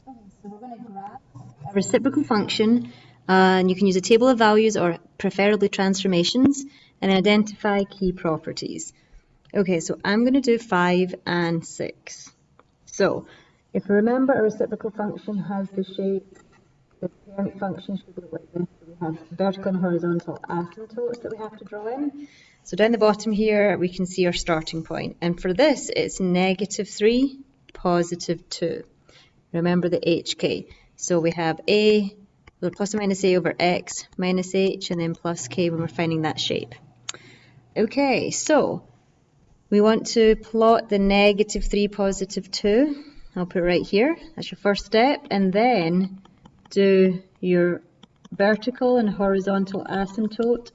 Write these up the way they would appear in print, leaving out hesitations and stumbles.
Okay, so we're going to graph a reciprocal function, and you can use a table of values or preferably transformations, and identify key properties. Okay, so I'm going to do 5 and 6. So, if you remember, a reciprocal function has the shape, the parent function should look like this. So we have vertical and horizontal asymptotes that we have to draw in. So down the bottom here, we can see our starting point. And for this, it's -3, +2. Remember the HK. So we have A, plus or minus A over X, minus H, and then plus K when we're finding that shape. Okay, so we want to plot the -3, +2. I'll put it right here. That's your first step. And then do your vertical and horizontal asymptote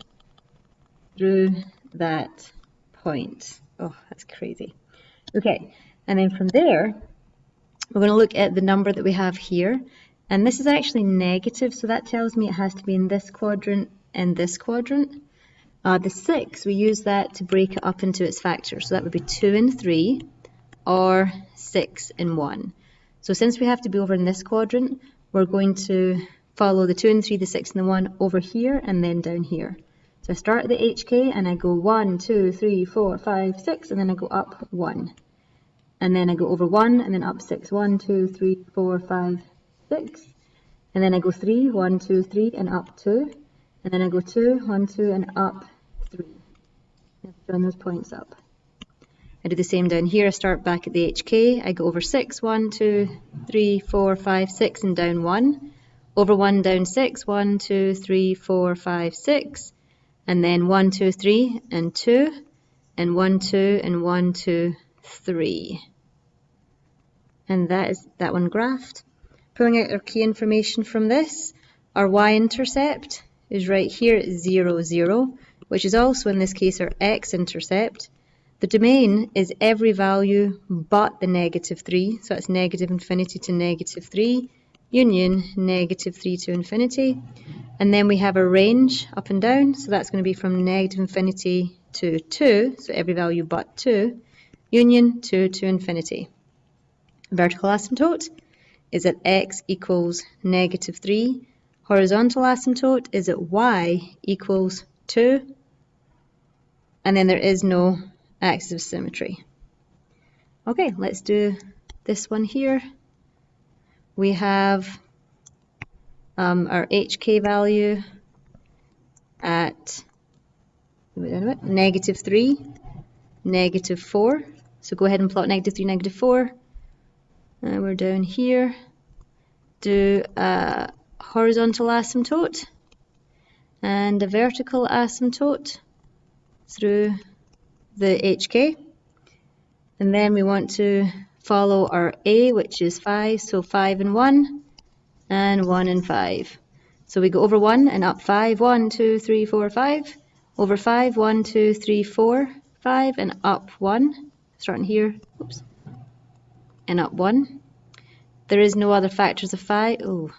through that point. Oh, that's crazy. Okay, and then from there, we're going to look at the number that we have here. And this is actually negative, so that tells me it has to be in this quadrant and this quadrant. The 6, we use that to break it up into its factors. So that would be 2 and 3, or 6 and 1. So since we have to be over in this quadrant, we're going to follow the 2 and 3, the 6 and the 1 over here and then down here. So I start at the HK and I go 1, 2, 3, 4, 5, 6, and then I go up 1. And then I go over 1 and then up 6. 1, 2, 3, 4, 5, 6. And then I go 3, 1, 2, 3, and up 2. And then I go 2, 1, 2, and up 3. Join those points up. I do the same down here. I start back at the HK. I go over 6, 1, 2, 3, 4, 5, 6, and down 1. Over 1, down 6, 1, 2, 3, 4, 5, 6. And then 1, 2, 3, and 2. And 1, 2, and 1, 2, 3. And that is that one graphed. Pulling out our key information from this, our y-intercept is right here at 0, 0, which is also in this case our x-intercept. The domain is every value but the -3, so that's -infinity to -3, union -3 to infinity. And then we have a range up and down, so that's going to be from -infinity to 2, so every value but 2, union 2 to infinity. Vertical asymptote is at x equals -3. Horizontal asymptote is at y equals 2. And then there is no axis of symmetry. Okay, let's do this one here. We have our HK value at -3, -4. So go ahead and plot -3, -4. And we're down here. Do a horizontal asymptote and a vertical asymptote through the HK. And then we want to follow our A, which is 5, so 5 and 1, and 1 and 5. So we go over 1 and up 5, 1, 2, 3, 4, 5, over 5, 1, 2, 3, 4, 5, and up 1, starting here, oops, and up 1. There is no other factors of 5, oh,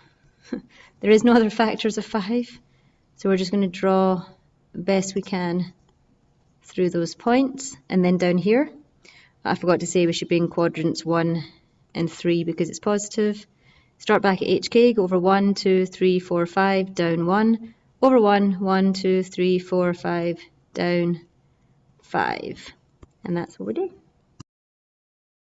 there is no other factors of 5, so we're just going to draw the best we can through those points. And then down here, I forgot to say we should be in quadrants 1 and 3 because it's positive. Start back at HK, go over 1, 2, 3, 4, 5, down 1, over 1, 1, 2, 3, 4, 5, down 5. And that's what we do.